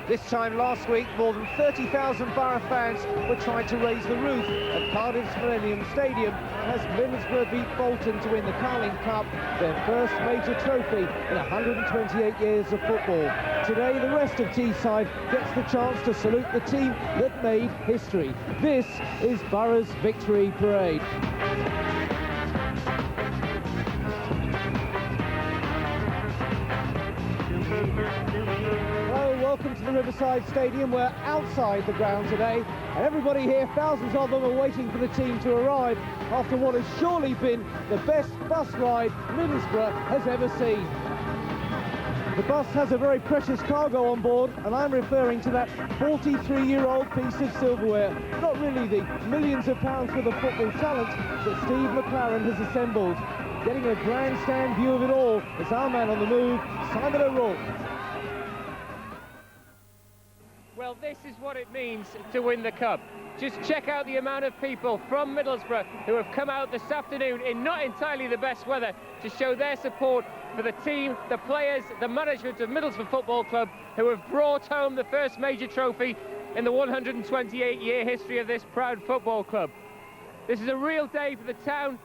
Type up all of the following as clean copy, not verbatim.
This time last week, more than 30,000 Boro fans were trying to raise the roof at Cardiff's Millennium Stadium as Middlesbrough beat Bolton to win the Carling Cup, their first major trophy in 128 years of football. Today, the rest of Teesside gets the chance to salute the team that made history. This is Boro's Victory Parade. Welcome to the Riverside Stadium. We're outside the ground today, and everybody here, thousands of them, are waiting for the team to arrive after what has surely been the best bus ride Middlesbrough has ever seen. The bus has a very precious cargo on board, and I'm referring to that 43-year-old piece of silverware. Not really the millions of pounds worth of football talent that Steve McLaren has assembled. Getting a grandstand view of it all is our man on the move, Simon O'Rourke. Well, this is what it means to win the Cup. Just check out the amount of people from Middlesbrough who have come out this afternoon in not entirely the best weather to show their support for the team, the players, the management of Middlesbrough Football Club, who have brought home the first major trophy in the 128-year history of this proud football club. This is a real day for the town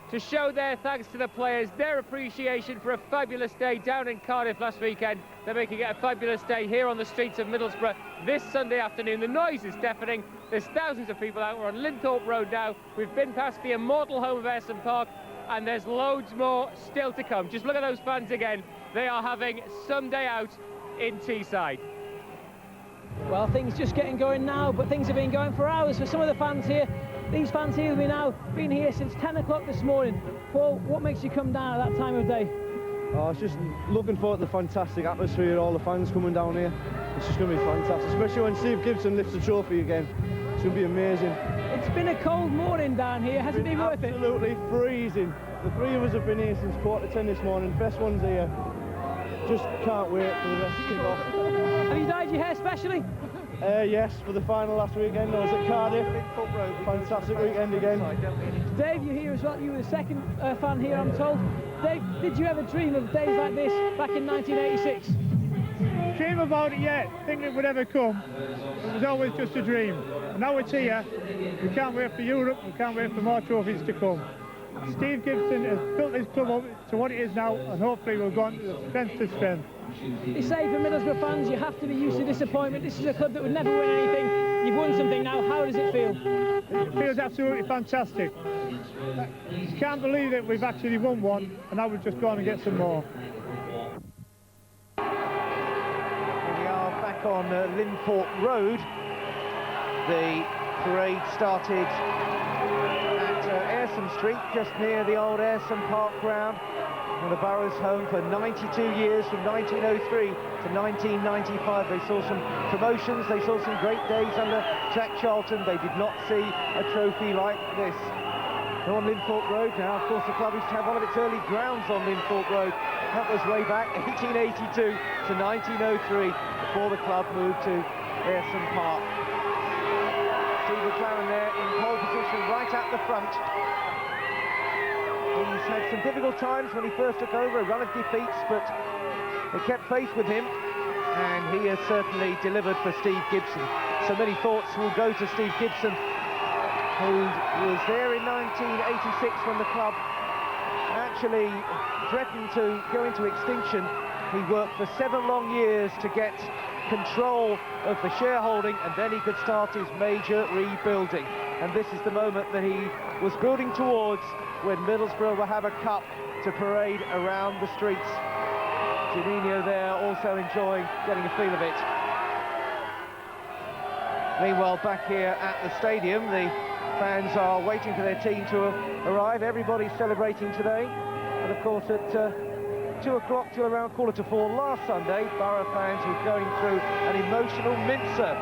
to show their thanks to the players, their appreciation for a fabulous day down in Cardiff last weekend. They're making it a fabulous day here on the streets of Middlesbrough this Sunday afternoon. The noise is deafening. There's thousands of people out. We're on Linthorpe Road now. We've been past the immortal home of Ayresome Park, and there's loads more still to come. Just look at those fans again. They are having some day out in Teesside. Well, things just getting going now, but things have been going for hours for some of the fans here. These fans here have been here since 10 o'clock this morning. Paul, what makes you come down at that time of day? Oh, it's just looking forward to the fantastic atmosphere, all the fans coming down here. It's just going to be fantastic, especially when Steve Gibson lifts the trophy again. It's going to be amazing. It's been a cold morning down here. Has it been worth it? Absolutely freezing. The three of us have been here since 10:15 this morning. Best ones here. Just can't wait for the rest to kick off. Have you dyed your hair specially? Yes, for the final last weekend. I was at Cardiff. Fantastic weekend again. Dave, you're here as well. You were the second fan here, I'm told. Dave, did you ever dream of days like this back in 1986? Dream about it yet, think it would ever come. It was always just a dream. And now it's here. We can't wait for Europe, we can't wait for more trophies to come. Steve Gibson has built his club up to what it is now, and hopefully we'll go on to strength to strength. You say for Middlesbrough fans, you have to be used to disappointment. This is a club that would never win anything. You've won something now. How does it feel? It feels absolutely fantastic. You can't believe that we've actually won one, and now we've just gone and get some more. We are back on Linthorpe Road. The parade started at Ayresome Street, just near the old Ayresome Park ground. And the Boros home for 92 years, from 1903 to 1995. They saw some promotions, they saw some great days under Jack Charlton. They did not see a trophy like this. They're on Linthorpe Road now. Of course, the club used to have one of its early grounds on Linthorpe Road. That was way back 1882 to 1903, before the club moved to Ayresome Park. Steve McLaren there in pole position right at the front. He's had some difficult times when he first took over, a run of defeats, but they kept faith with him, and he has certainly delivered for Steve Gibson. So many thoughts will go to Steve Gibson, who was there in 1986 when the club actually threatened to go into extinction. He worked for 7 long years to get control of the shareholding, and then he could start his major rebuilding. And this is the moment that he was building towards, when Middlesbrough will have a cup to parade around the streets. Juninho there also enjoying getting a feel of it. Meanwhile, back here at the stadium, the fans are waiting for their team to arrive. Everybody's celebrating today. And of course, at 2 o'clock till around 3:45 last Sunday, Boro fans were going through an emotional mincer.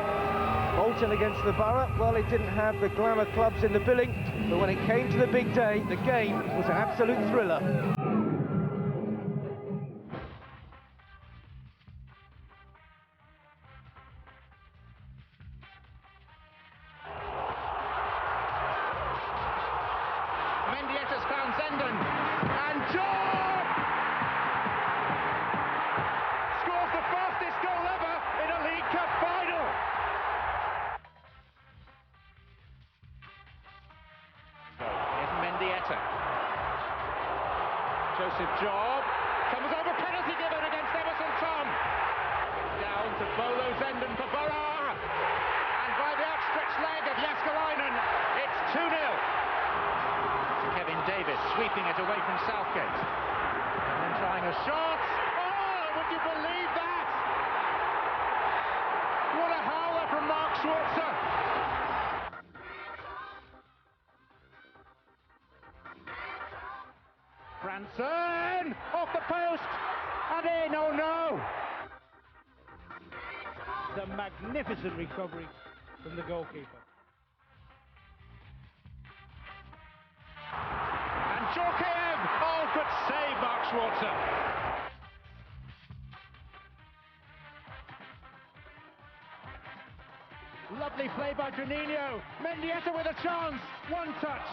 Bolton against the Boro, well, it didn't have the glamour clubs in the billing, but when it came to the big day, the game was an absolute thriller. Mendietta's found Zenden, and Job scores the fastest goal ever in a League Cup job. Comes over, penalty given against Emerson Tom. Down to Boro Fans for Boro. And by the outstretched leg of Jaskalainen, it's 2-0. Kevin Davis sweeping it away from Southgate. And then trying a shot. Oh, would you believe that? What a howler from Mark Schwarzer. Branson off the post and in. Oh no! The magnificent recovery from the goalkeeper. And Jorkaev! Oh, good save, Mark Schwarzer. Lovely play by Juninho. Mendieta with a chance. One touch.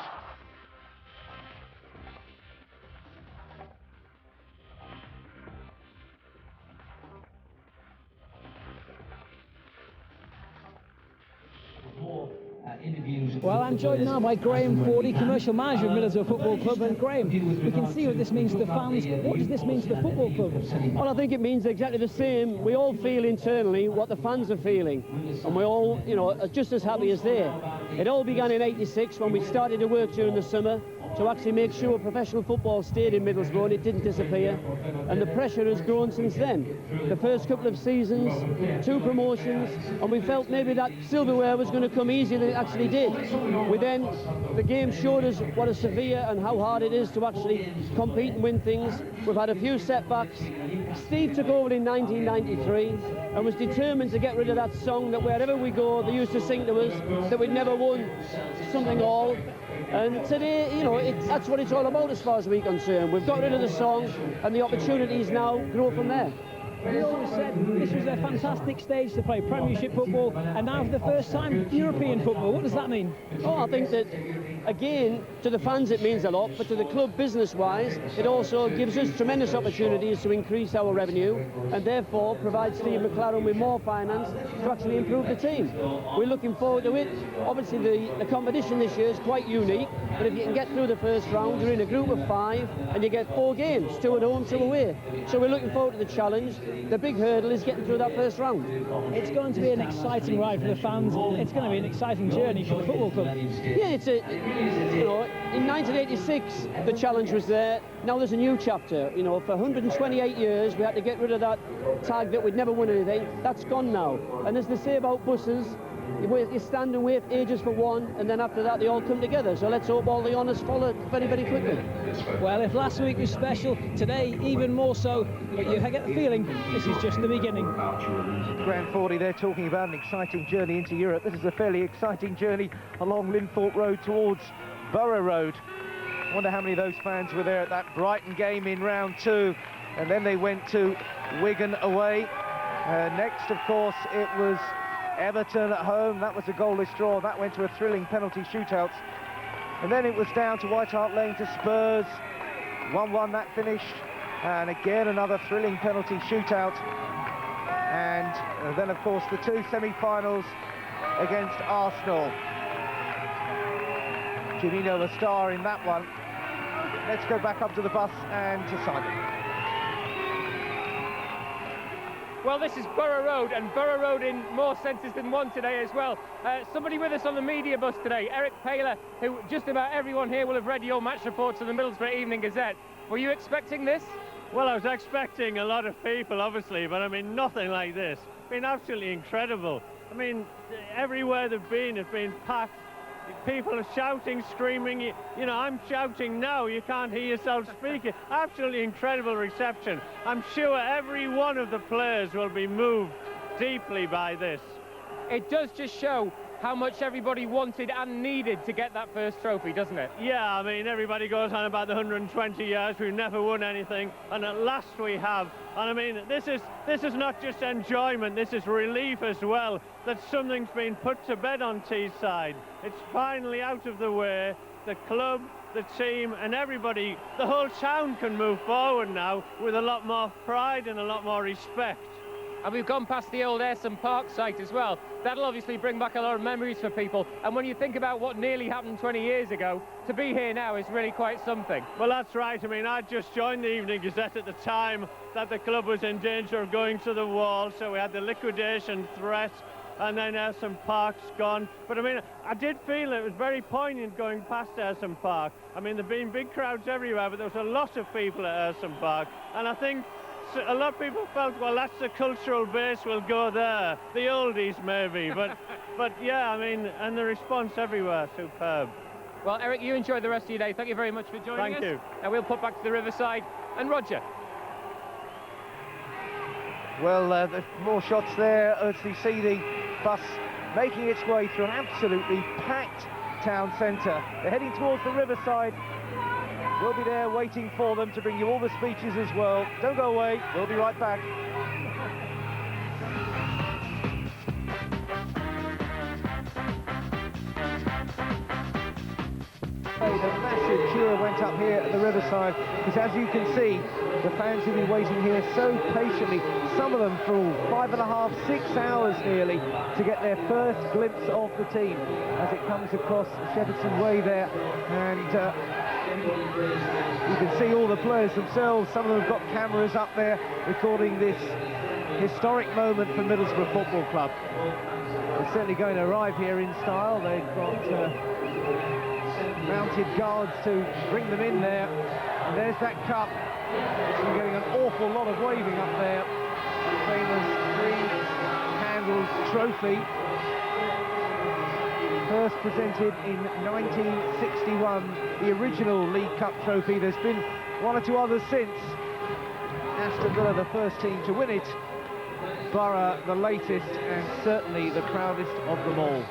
Well, I'm joined now by Graham Fordy, commercial manager of Middlesbrough Football Club. And Graham, we can see what this means to the fans. What does this mean to the football club? Well, I think it means exactly the same. We all feel internally what the fans are feeling, and we're all, you know, just as happy as they. It all began in '86 when we started to work during the summer to actually make sure professional football stayed in Middlesbrough and it didn't disappear, and the pressure has grown since then. The first couple of seasons, 2 promotions, and we felt maybe that silverware was going to come easier than it actually did. The game showed us what a severe and how hard it is to actually compete and win things. We've had a few setbacks. Steve took over in 1993 and was determined to get rid of that song that wherever we go they used to sing to us, that we'd never won something all. And today, you know, that's what it's all about as far as we're concerned. We've got rid of the song and the opportunities now grow from there. We always said this was a fantastic stage to play Premiership football, and now for the first time European football. What does that mean? Oh, I think that, again, to the fans it means a lot, but to the club business-wise, it also gives us tremendous opportunities to increase our revenue and therefore provide Steve McLaren with more finance to actually improve the team. We're looking forward to it. Obviously, the competition this year is quite unique, but if you can get through the first round, you're in a group of 5 and you get 4 games, 2 at home, 2 away. So we're looking forward to the challenge. The big hurdle is getting through that first round. It's going to be an exciting ride for the fans. It's going to be an exciting journey for the football club. Yeah, you know, in 1986 the challenge was there. Now there's a new chapter. You know, for 128 years we had to get rid of that tag that we'd never won anything. That's gone now. And as they say about buses, you stand and wait ages for one, and then after that they all come together. So let's hope all the honours follow very, very quickly. Well, if last week was special, today even more so. But you get the feeling this is just the beginning. Graham Fordy, they're talking about an exciting journey into Europe. This is a fairly exciting journey along Linthorpe Road towards Borough Road. I wonder how many of those fans were there at that Brighton game in round 2, and then they went to Wigan away. Next, of course, it was Everton at home. That was a goalless draw. That went to a thrilling penalty shootout. And then it was down to White Hart Lane to Spurs. 1-1 that finished. And again, another thrilling penalty shootout. And then, of course, the 2 semi-finals against Arsenal. Juninho a star in that one. Let's go back up to the bus and to Simon. Well, this is Borough Road, and Borough Road in more senses than one today as well. Somebody with us on the media bus today, Eric Paler, who just about everyone here will have read your match reports in the Middlesbrough Evening Gazette. Were you expecting this? Well, I was expecting a lot of people, obviously, but I mean, nothing like this. It's been absolutely incredible. I mean, everywhere they've been, it's been packed. People are shouting, screaming. You know, I'm shouting now. You can't hear yourself speaking. Absolutely incredible reception. I'm sure every one of the players will be moved deeply by this. It does just show how much everybody wanted and needed to get that first trophy, doesn't it? Yeah, I mean, everybody goes on about the 120 years. We've never won anything, and at last we have. And I mean, this is not just enjoyment, this is relief as well, that something's been put to bed on Teesside. It's finally out of the way. The club, the team, and everybody, the whole town can move forward now with a lot more pride and a lot more respect. and we've gone past the old Ayresome Park site as well. That'll obviously bring back a lot of memories for people, and when you think about what nearly happened 20 years ago, to be here now is really quite something. Well, that's right. I mean, I just joined the Evening Gazette at the time that the club was in danger of going to the wall, so we had the liquidation threat, and then Ayresome Park's gone. But I mean, I did feel it was very poignant going past Ayresome Park. I mean, there've been big crowds everywhere, but there was a lot of people at Ayresome Park, and I think a lot of people felt, well, that's the cultural base, we'll go there. The oldies maybe, but yeah, I mean, and the response everywhere, superb. Well, Eric, you enjoy the rest of your day. Thank you very much for joining us. Thank you. And we'll put back to the Riverside. And Roger. Well, there's more shots there as we see the bus making its way through an absolutely packed town centre. They're heading towards the Riverside. We'll be there waiting for them to bring you all the speeches as well. Don't go away, we'll be right back. The massive cheer went up here at the Riverside, because as you can see, the fans have been waiting here so patiently, some of them for 5.5, 6 hours nearly, to get their first glimpse of the team as it comes across Shepherdson Way there. And you can see all the players themselves. Some of them have got cameras up there recording this historic moment for Middlesbrough Football Club. They're certainly going to arrive here in style. They've got mounted guards to bring them in there, and there's that cup. We're getting an awful lot of waving up there. The famous three-handled trophy, first presented in 1961, the original League Cup trophy. There's been one or two others since. Aston Villa, the first team to win it. Boro, the latest, and certainly the proudest of them all.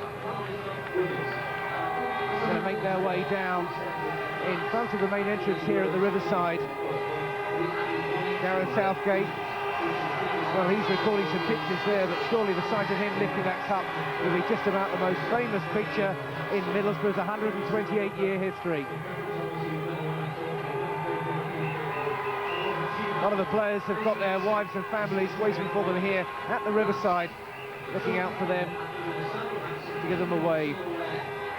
Going to make their way down in front of the main entrance here at the Riverside. Gareth Southgate, well, he's recording some pictures there, but surely the sight of him lifting that cup will be just about the most famous picture in Middlesbrough's 128-year history. A lot of the players have got their wives and families waiting for them here at the Riverside, looking out for them to give them a wave.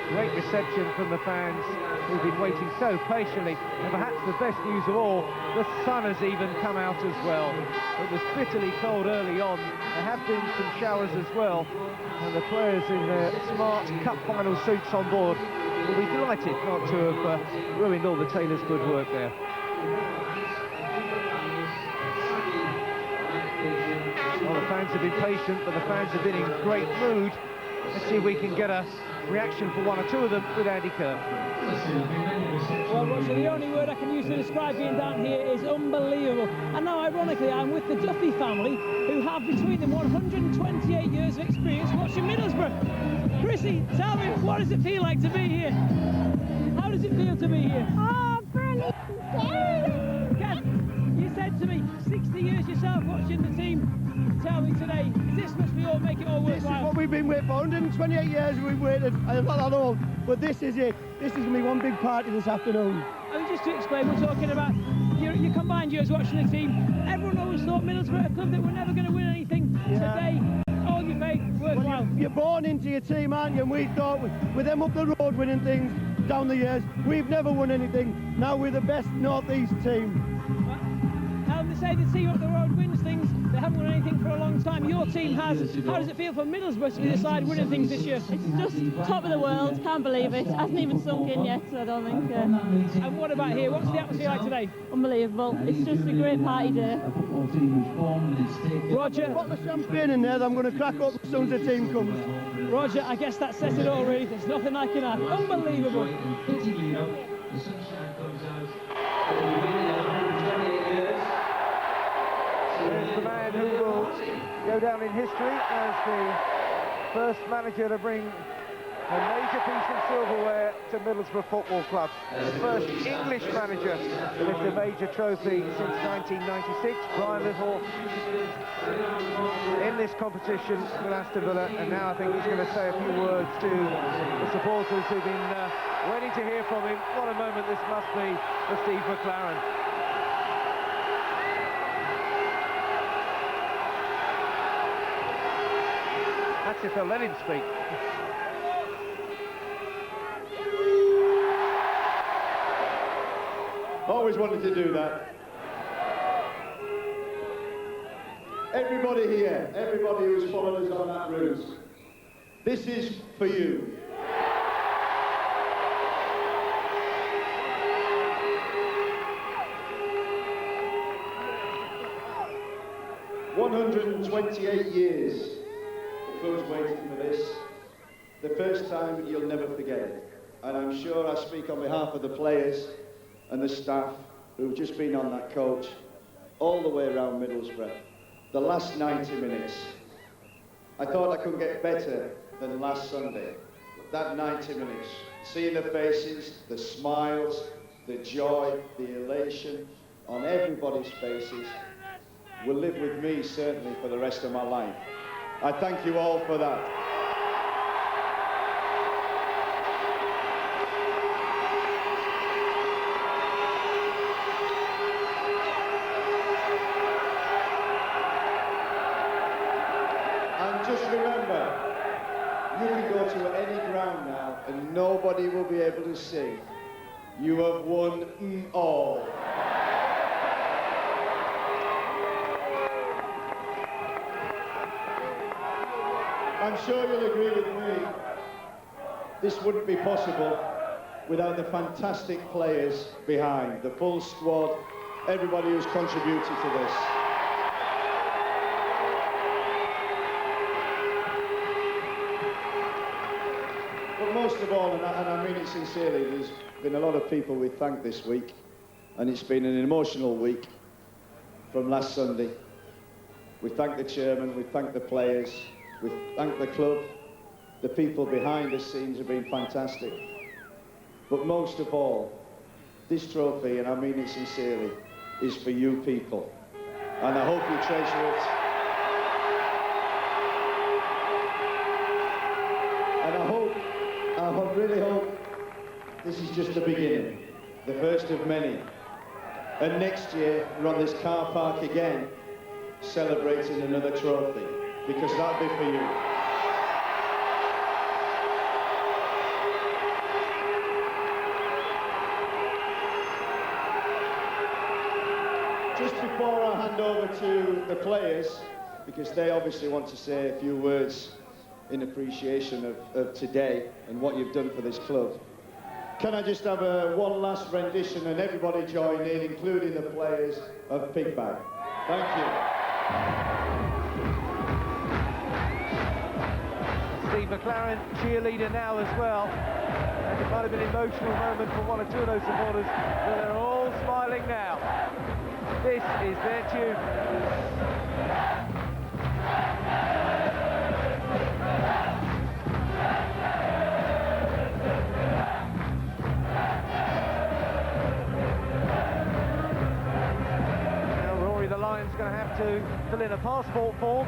Great reception from the fans who've been waiting so patiently, and perhaps the best news of all, the sun has even come out as well. It was bitterly cold early on. There have been some showers as well, and the players in their smart cup final suits on board will be delighted not to have ruined all the tailors' good work there. Well, the fans have been patient, but the fans have been in great mood. Let's see if we can get a reaction for one or two of them with Andy Kerr. Well, Roger, the only word I can use to describe being down here is unbelievable. And now, ironically, I'm with the Duffy family, who have between them 128 years of experience watching Middlesbrough. Chrissy, tell me, what does it feel like to be here? How does it feel to be here? Oh, brilliant! Ken, you said to me, 60 years yourself watching the team. Tell me today, this must be all make it all worthwhile. This is what we've been waiting for. 128 years we've waited. I'm not that old, but this is it. This is going to be one big party this afternoon. I mean, just to explain, we're talking about your combined years watching the team. Everyone always thought Middlesbrough, a club that were never going to win anything. Today, all your faith, worthwhile. Well, you're born into your team, aren't you? And we thought with them up the road winning things down the years, we've never won anything. Now we're the best North East team. They say the team up the road wins things. They haven't won anything for a long time. Your team has. How does it feel for Middlesbrough to be the side winning things this year? It's just top of the world. Can't believe it. Hasn't even sunk in yet, so I don't think. And what about here? What's the atmosphere like today? Unbelievable. It's just a great party day. Roger. Put the champagne in there that I'm going to crack up as soon as the team comes. Roger, I guess that says it all, really. There's nothing I can add. Unbelievable. There's the man who will go down in history as the first manager to bring a major piece of silverware to Middlesbrough Football Club. The first English manager to lift a major trophy since 1996, Brian Little, in this competition with Aston Villa, and now I think he's going to say a few words to the supporters who've been waiting to hear from him. What a moment this must be for Steve McLaren. if they'll let him speak. Always wanted to do that. Everybody here, everybody who's followed us on that route, this is for you. "128 years the club's waiting for this. The first time you'll never forget it. And I'm sure I speak on behalf of the players and the staff who've just been on that coach all the way around Middlesbrough. The last 90 minutes, I thought I couldn't get better than last Sunday. That 90 minutes, seeing the faces, the smiles, the joy, the elation on everybody's faces will live with me certainly for the rest of my life. I thank you all for that. And just remember, you can go to any ground now and nobody will be able to sing, "You have won all." I'm sure you'll agree with me, this wouldn't be possible without the fantastic players behind, the full squad, everybody who's contributed to this. But most of all, and I mean it sincerely, there's been a lot of people we thank this week, and it's been an emotional week from last Sunday. We thank the chairman, we thank the players, we thank the club. The people behind the scenes have been fantastic. But most of all, this trophy, and I mean it sincerely, is for you people. And I hope you treasure it. And I really hope this is just the beginning, the first of many. And next year, we're on this car park again, celebrating another trophy, because that'll be for you. Just before I hand over to the players, because they obviously want to say a few words in appreciation of today and what you've done for this club, can I just have one last rendition and everybody join in, including the players, of Pig Bag. Thank you. Steve McLaren, cheerleader now as well. And it might have been an emotional moment for one or two of those supporters, but they're all smiling now. This is their tune. Going to have to fill in a passport form.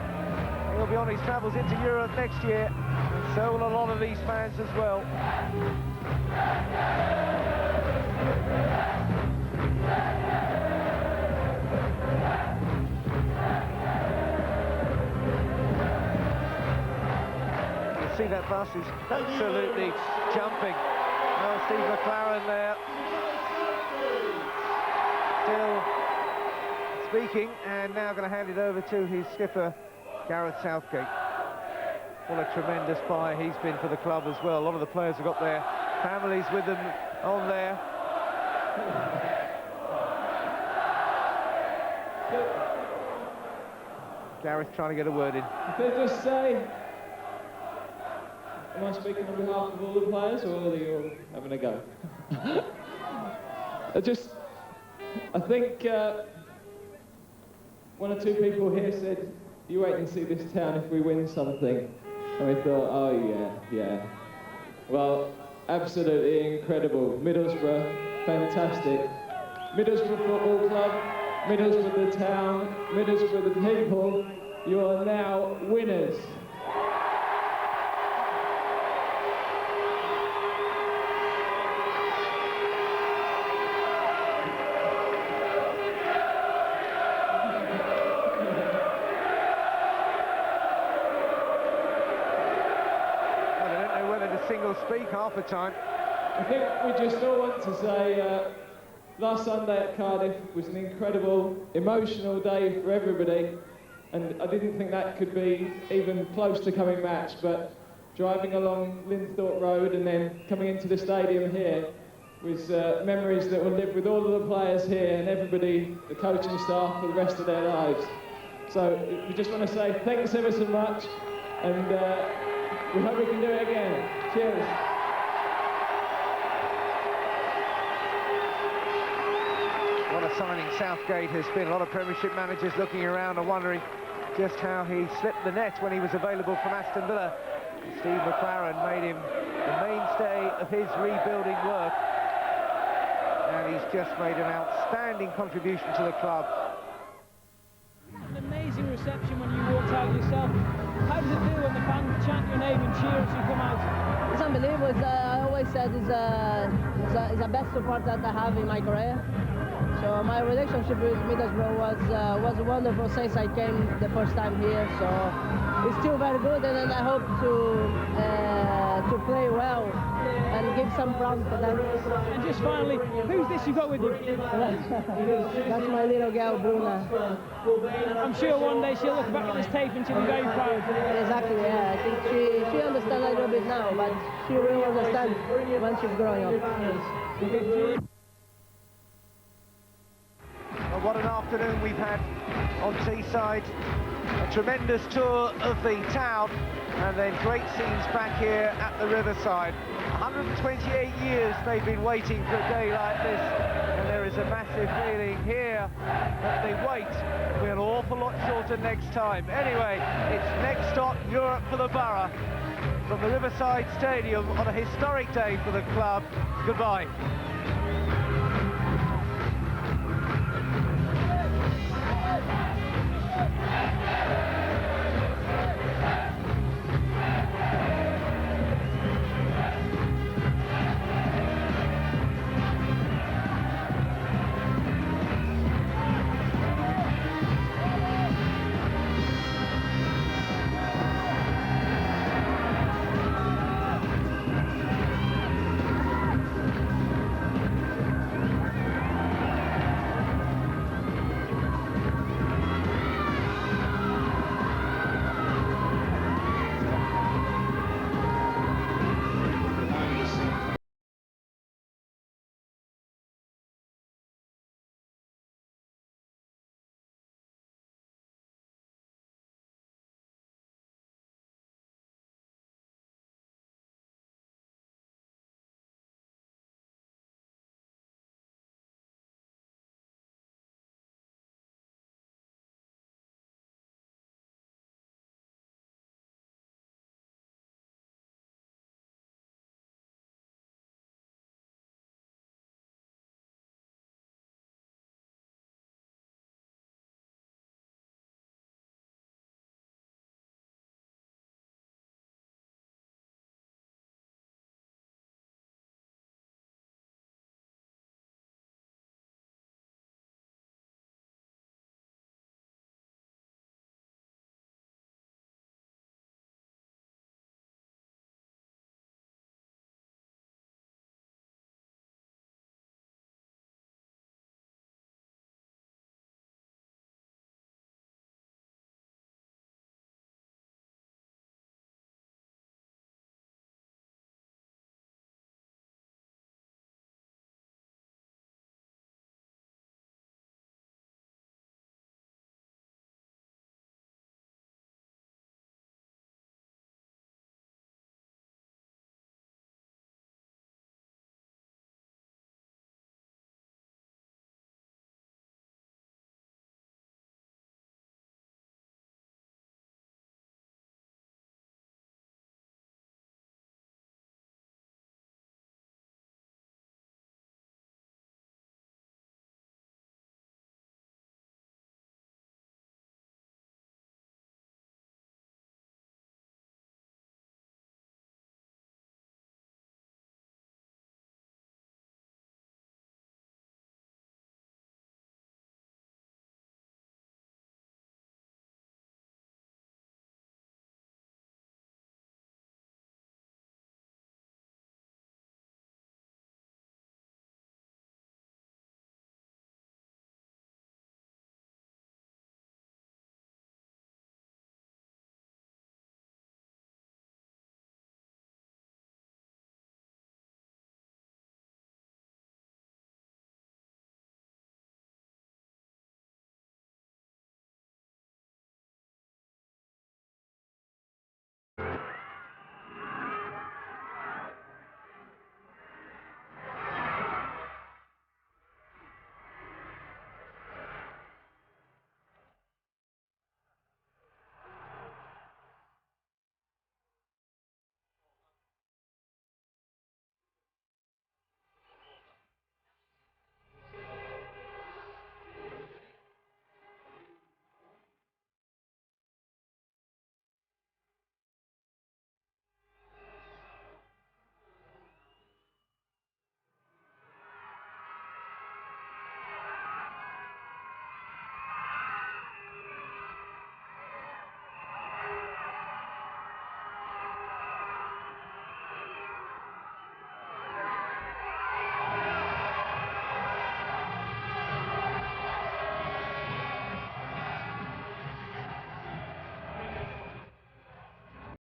He'll be on his travels into Europe next year, and so will a lot of these fans as well. You see that bus is absolutely jumping. Oh, Steve McLaren there. Still speaking, and now going to hand it over to his skipper, Gareth Southgate. What a tremendous buy he's been for the club as well. A lot of the players have got their families with them on there. Gareth trying to get a word in. Could I just say, am I speaking on behalf of all the players, or are you all having a go? I think one or two people here said, you wait and see this town if we win something. And we thought, oh yeah. Well, absolutely incredible. Middlesbrough, fantastic. Middlesbrough Football Club, Middlesbrough the town, Middlesbrough the people, you are now winners. will speak half the time. I think we just all want to say last Sunday at Cardiff was an incredible, emotional day for everybody, and I didn't think that could be even close to coming match, but driving along Linthorpe Road and then coming into the stadium here was memories that will live with all of the players here and everybody, the coaching staff, for the rest of their lives. So we just want to say thanks ever so much, and we hope we can do it again. Cheers. What a signing Southgate has been. A lot of Premiership managers looking around and wondering just how he slipped the net when he was available from Aston Villa. Steve McLaren made him the mainstay of his rebuilding work, and he's just made an outstanding contribution to the club. An amazing reception when you walked out yourself. How does it feel when the fans chant your name and cheer as you come out? It's unbelievable. I always said it's the best support that I have in my career. So my relationship with Middlesbrough was wonderful since I came the first time here. So it's still very good, and I hope to play well and give some proud for them. And just finally, who's this you got with you? That's my little girl, Bruna. I'm sure one day she'll look back at this tape and she'll be very proud. Exactly, yeah. I think she understands a little bit now, but she will understand when she's growing up. Well, what an afternoon we've had on Teesside. A tremendous tour of the town, and then great scenes back here at the Riverside. 128 years they've been waiting for a day like this, and there is a massive feeling here that they wait will be an awful lot shorter next time. Anyway, it's next stop, Europe for the Boro, from the Riverside Stadium on a historic day for the club. Goodbye.